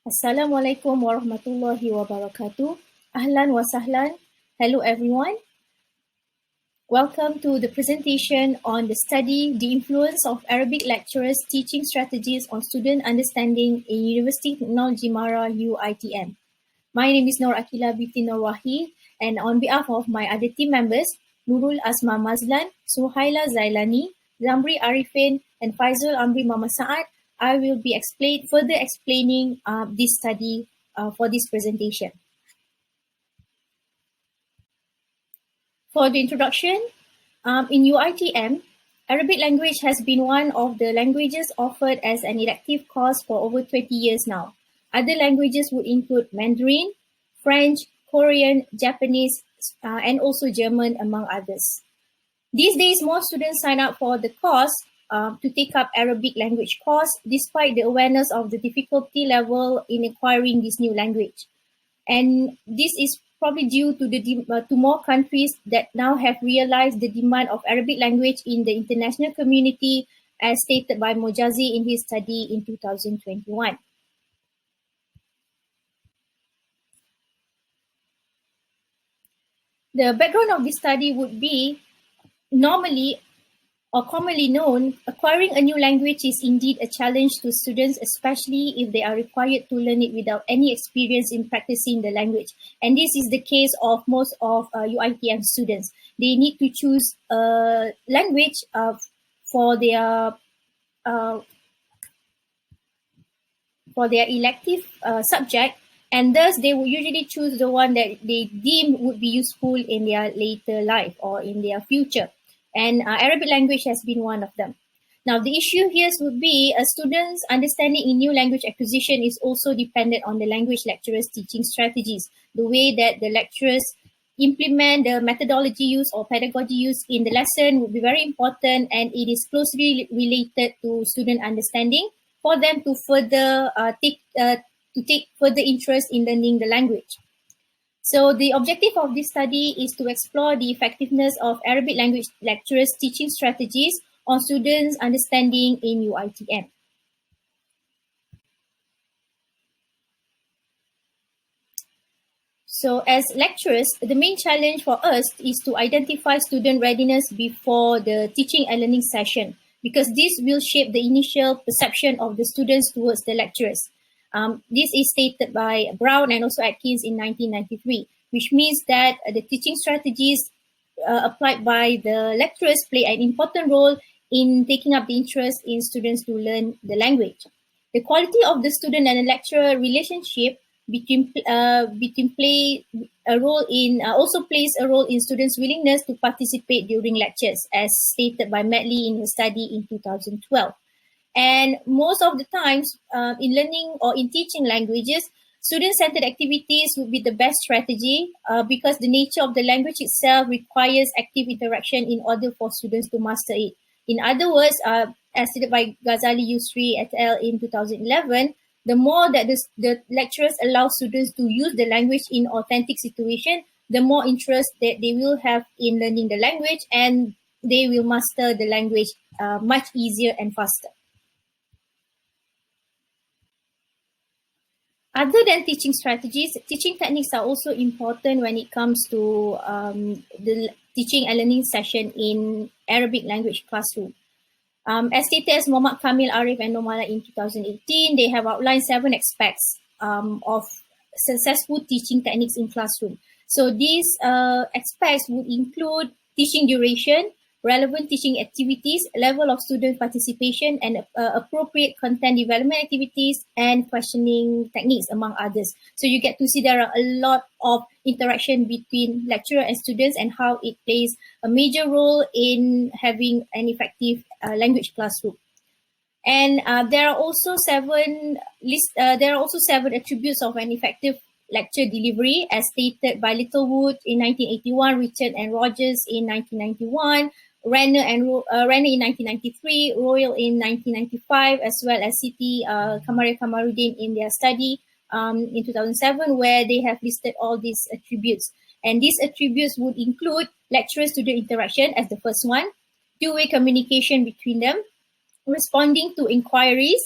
Assalamualaikum warahmatullahi wabarakatuh. Ahlan wa sahlan. Hello everyone. Welcome to the presentation on the influence of Arabic lecturers' teaching strategies on student understanding in University Technology Mara UITM. My name is Nur Aqilah binti Nur Wahi, and on behalf of my other team members, Nurul Asma Mazlan, Suhaila Zailani, Zamri Arifin, and Faizul Amri Mama Saad, I will be further explaining this study for this presentation. For the introduction, in UITM, Arabic language has been one of the languages offered as an elective course for over 20 years now. Other languages would include Mandarin, French, Korean, Japanese, and also German, among others. These days, more students sign up for the course to take up Arabic language course, despite the awareness of the difficulty level in acquiring this new language. And this is probably due to more countries that now have realized the demand of Arabic language in the international community, as stated by Mojazi in his study in 2021. The background of this study would be commonly known, acquiring a new language is indeed a challenge to students, especially if they are required to learn it without any experience in practicing the language. And this is the case of most of UITM students. They need to choose a language for their elective subject, and thus they will usually choose the one that they deem would be useful in their later life or in their future. And Arabic language has been one of them. Now, the issue here would be a student's understanding in new language acquisition is also dependent on the language lecturer's teaching strategies. The way that the lecturers implement the methodology used or pedagogy used in the lesson would be very important, and it is closely related to student understanding for them to further take further interest in learning the language. So the objective of this study is to explore the effectiveness of Arabic language lecturers' teaching strategies on students' understanding in UITM. So as lecturers, the main challenge for us is to identify student readiness before the teaching and learning session, because this will shape the initial perception of the students towards the lecturers. This is stated by Brown and also Atkins in 1993, which means that the teaching strategies applied by the lecturers play an important role in taking up the interest in students to learn the language. The quality of the student and the lecturer relationship also plays a role in students' willingness to participate during lectures, as stated by Medley in her study in 2012. And most of the times in learning or in teaching languages, student-centered activities would be the best strategy because the nature of the language itself requires active interaction in order for students to master it. In other words, as stated by Ghazali Yusri et al. In 2011, the more that the lecturers allow students to use the language in authentic situation, the more interest that they will have in learning the language, and they will master the language much easier and faster. Other than teaching strategies, teaching techniques are also important when it comes to the teaching and learning session in Arabic language classroom. As stated as Muhammad Kamil Arif and Nomala in 2018, they have outlined 7 aspects of successful teaching techniques in classroom. So these aspects would include teaching duration, relevant teaching activities, level of student participation, and appropriate content development activities and questioning techniques, among others. So you get to see there are a lot of interaction between lecturer and students and how it plays a major role in having an effective language classroom. And there are also 7 attributes of an effective lecture delivery, as stated by Littlewood in 1981, Richard and Rogers in 1991, Renner in 1993, Royal in 1995, as well as Siti Kamaria Kamaruddin in their study in 2007, where they have listed all these attributes. And these attributes would include lecturer-student interaction as the first one, two-way communication between them, responding to inquiries,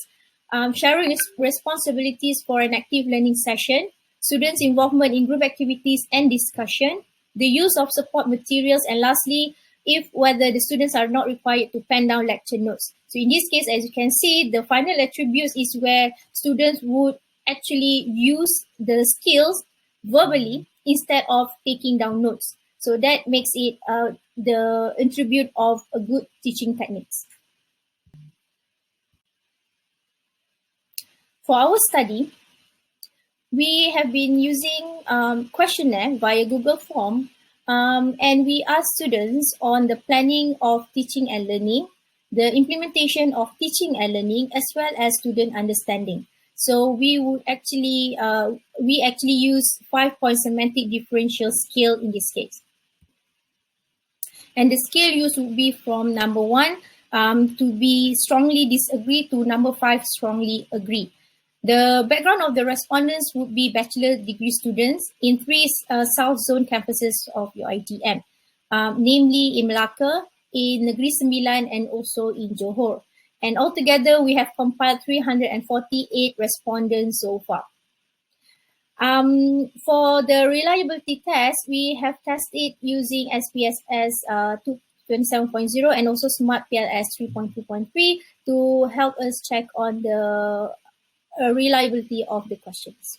sharing responsibilities for an active learning session, students' involvement in group activities and discussion, the use of support materials, and lastly, if whether the students are not required to pen down lecture notes. So in this case, as you can see, the final attributes is where students would actually use the skills verbally instead of taking down notes. So that makes it the attribute of a good teaching techniques. For our study, we have been using questionnaire via Google Form, and we ask students on the planning of teaching and learning, the implementation of teaching and learning, as well as student understanding. So we would actually use 5-point semantic differential scale in this case. And the scale used would be from number 1 to be strongly disagree to number 5 strongly agree. The background of the respondents would be bachelor degree students in 3 South Zone campuses of your ITM, namely in Melaka, in Negeri Sembilan, and also in Johor. And altogether, we have compiled 348 respondents so far. For the reliability test, we have tested using SPSS 27.0 and also Smart PLS 3.2.3 to help us check on the reliability of the questions.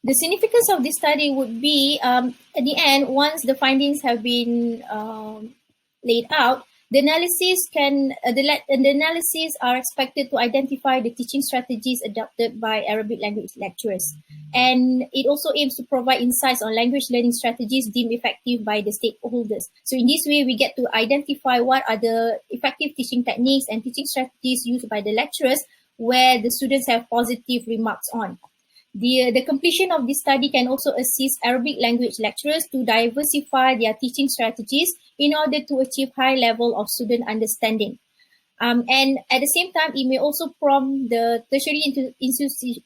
The significance of this study would be, at the end, once the findings have been laid out, the analysis are expected to identify the teaching strategies adopted by Arabic language lecturers. And it also aims to provide insights on language learning strategies deemed effective by the stakeholders. So in this way, we get to identify what are the effective teaching techniques and teaching strategies used by the lecturers where the students have positive remarks on. The completion of this study can also assist Arabic language lecturers to diversify their teaching strategies in order to achieve high level of student understanding. And at the same time, it may also prompt the tertiary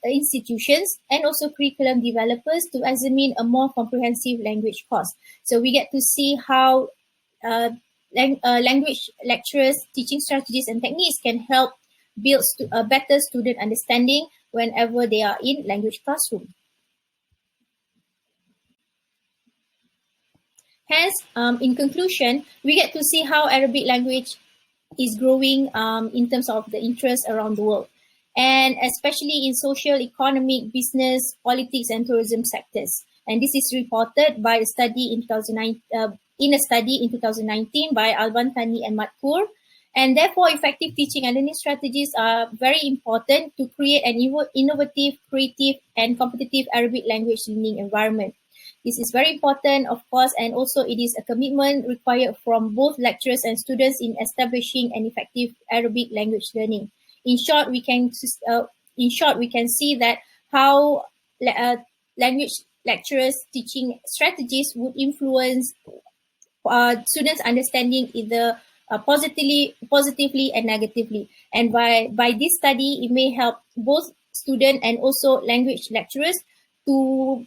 institutions and also curriculum developers to examine a more comprehensive language course. So we get to see how language lecturers' teaching strategies and techniques can help build a better student understanding whenever they are in language classroom. Hence, in conclusion, we get to see how Arabic language is growing in terms of the interest around the world, and especially in social, economic, business, politics, and tourism sectors. And this is reported by a study in 2019 by Al-Bantani and Matkur. And therefore, effective teaching and learning strategies are very important to create an innovative, creative, and competitive Arabic language learning environment. This is very important, of course, and also it is a commitment required from both lecturers and students in establishing an effective Arabic language learning. In short, we can see that how language lecturers' teaching strategies would influence students' understanding either positively and negatively. And by this study, it may help both student and also language lecturers to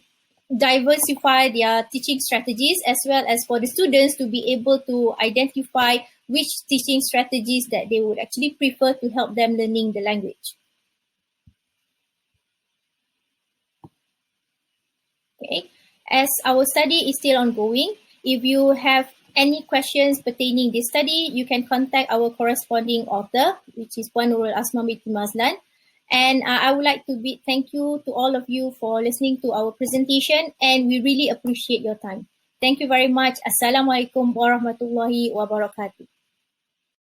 diversify their teaching strategies, as well as for the students to be able to identify which teaching strategies that they would actually prefer to help them learning the language. Okay, as our study is still ongoing, if you have any questions pertaining this study, you can contact our corresponding author, which is Puan Nurul Asma binti Mazlan. And I would like to thank you to all of you for listening to our presentation, and we really appreciate your time. Thank you very much. Assalamualaikum warahmatullahi wabarakatuh.